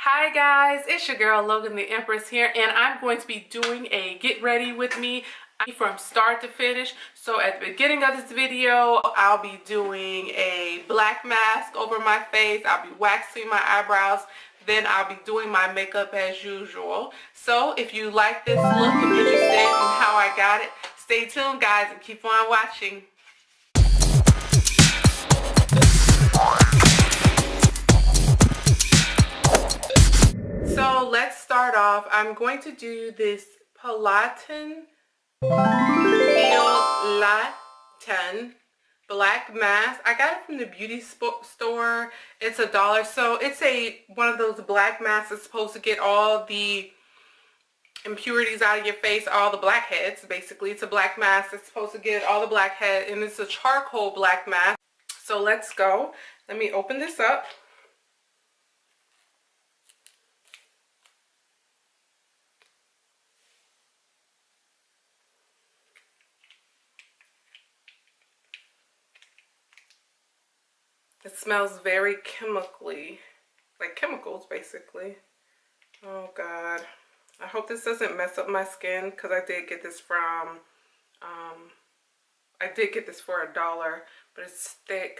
Hi guys, it's your girl Logan the Empress here, and I'm going to be doing a get ready with me from start to finish. So at the beginning of this video, I'll be doing a black mask over my face. I'll be waxing my eyebrows. Then I'll be doing my makeup as usual. So if you like this look and interested in how I got it, stay tuned guys and keep on watching. So let's start off. I'm going to do this Valentines black mask. I got it from the beauty store. It's $1. So it's one of those black masks that's supposed to get all the impurities out of your face, all the blackheads basically. It's a black mask that's supposed to get all the blackhead, and it's a charcoal black mask. So let's go. Let me open this up. It smells very chemically, like chemicals basically. Oh God. I hope this doesn't mess up my skin because I did get this from, I did get this for $1, but it's thick.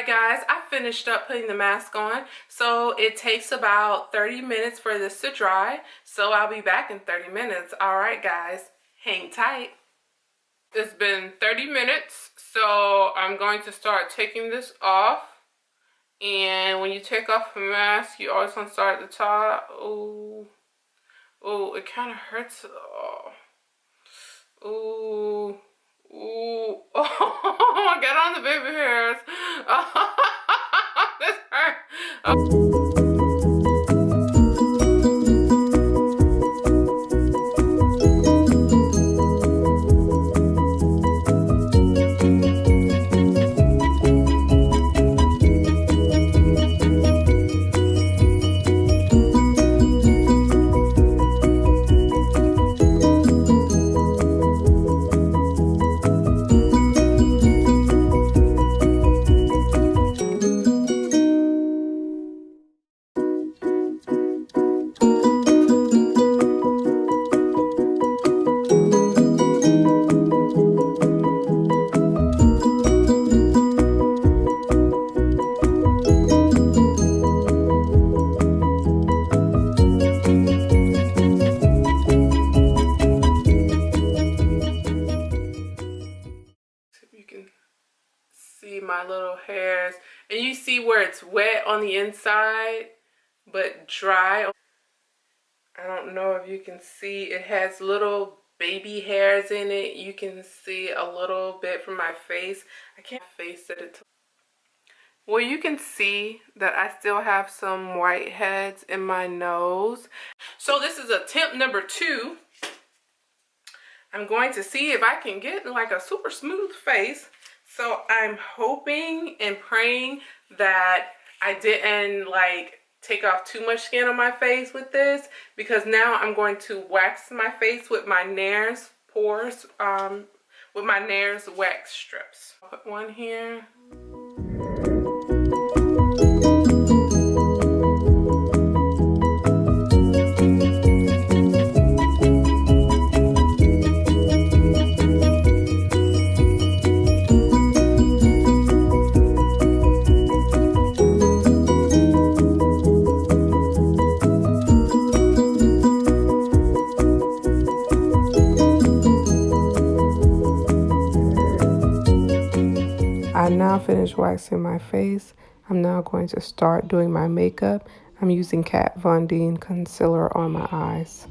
Guys, I finished up putting the mask on, so it takes about 30 minutes for this to dry, so I'll be back in 30 minutes. All right guys, hang tight. It's been 30 minutes, so I'm going to start taking this off. And when you take off a mask, you always want to start at the top. Ooh, ooh, it kind of hurts. Ooh. Ooh, oh, I got on the baby hairs. This hurt. My little hairs, and you see where it's wet on the inside but dry. I don't know if you can see, it has little baby hairs in it. You can see a little bit from my face. I can't face it. Well, you can see that I still have some white heads in my nose. So this is attempt number 2. I'm going to see if I can get like a super smooth face. So I'm hoping and praying that I didn't like take off too much skin on my face with this, because now I'm going to wax my face with my Nair's pores, with my Nair's wax strips. I'll put one here. I now finished waxing my face. I'm now going to start doing my makeup. I'm using Kat Von D concealer on my eyes.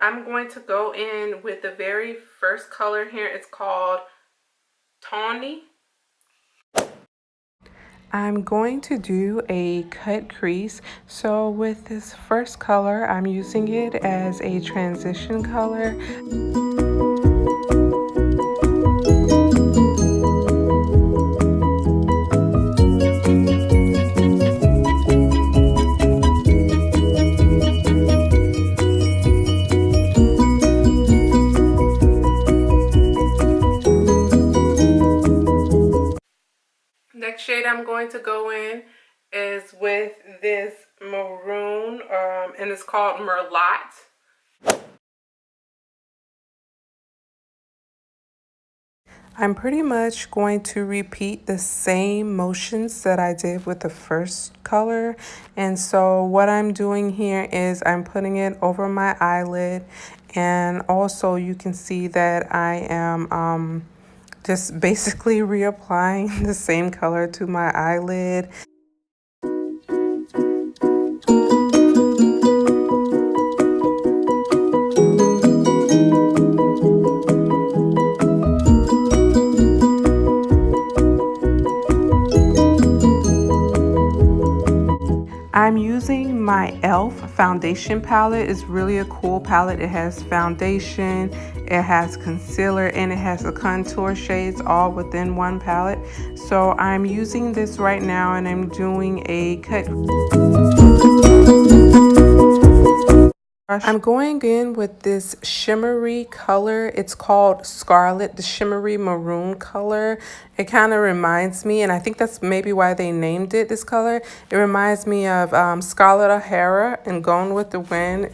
I'm going to go in with the very first color here. It's called tawny. I'm going to do a cut crease. So with this first color, I'm using it as a transition color. Next shade I'm going to go in is with this maroon, and it's called Merlot. I'm pretty much going to repeat the same motions that I did with the first color. And so what I'm doing here is I'm putting it over my eyelid. And also you can see that I am just basically reapplying the same color to my eyelid. I'm using my e.l.f. foundation palette. It's really a cool palette. It has foundation, it has concealer, and it has the contour shades all within one palette. So I'm using this right now and I'm doing a cut. I'm going in with this shimmery color. It's called Scarlet, the shimmery maroon color. It kind of reminds me, and I think that's maybe why they named it this color. It reminds me of Scarlett O'Hara in Gone with the Wind.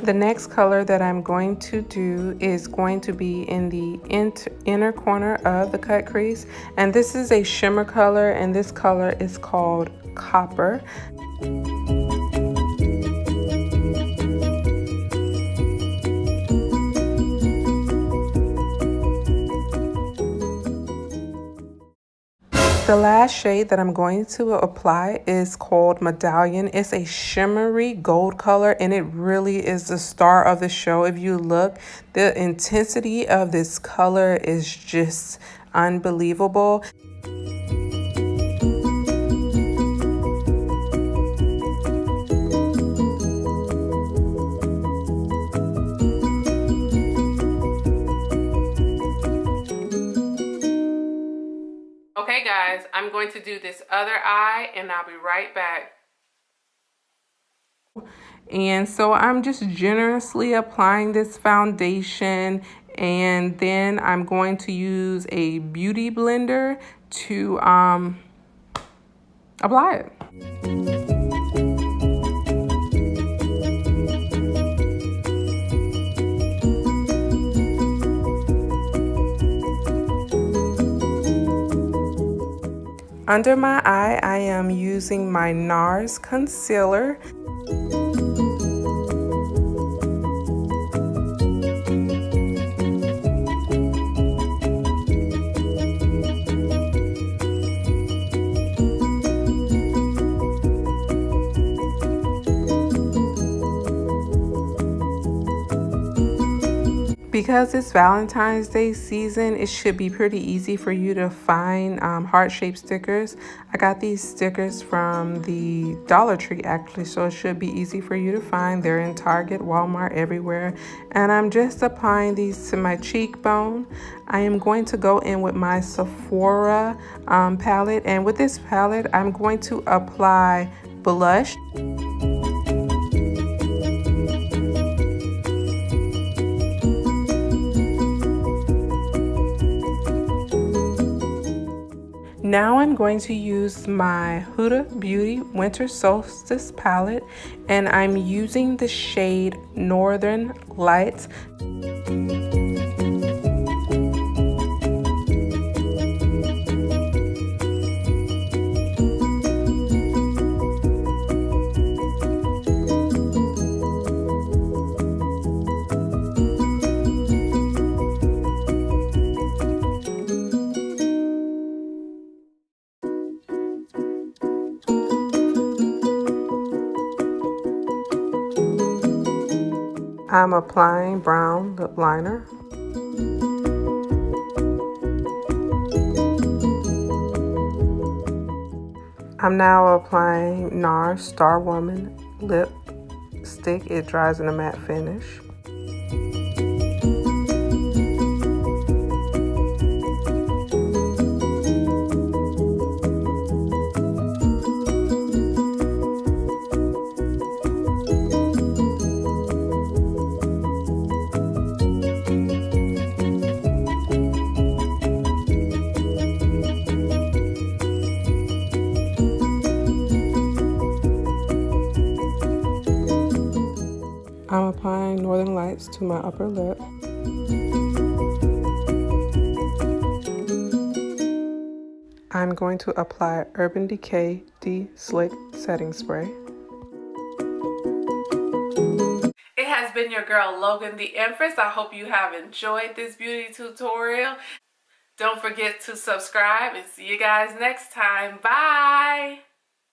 The next color that I'm going to do is going to be in the inner corner of the cut crease. And this is a shimmer color, and this color is called Copper. The last shade that I'm going to apply is called Medallion. It's a shimmery gold color, and it really is the star of the show. If you look, the intensity of this color is just unbelievable. Okay guys, I'm going to do this other eye and I'll be right back. And so I'm just generously applying this foundation, and then I'm going to use a beauty blender to apply it. Under my eye, I am using my NARS concealer. Because it's Valentine's Day season, it should be pretty easy for you to find heart-shaped stickers. I got these stickers from the Dollar Tree actually, so it should be easy for you to find. They're in Target, Walmart, everywhere. And I'm just applying these to my cheekbone. I am going to go in with my Sephora palette, and with this palette, I'm going to apply blush. Now I'm going to use my Huda Beauty Winter Solstice palette, and I'm using the shade Northern Lights. I'm applying brown lip liner. I'm now applying NARS Star Woman lip stick. It dries in a matte finish. I'm applying Northern Lights to my upper lip. I'm going to apply Urban Decay De-Slick Setting Spray. It has been your girl Logan the Empress. I hope you have enjoyed this beauty tutorial. Don't forget to subscribe and see you guys next time. Bye!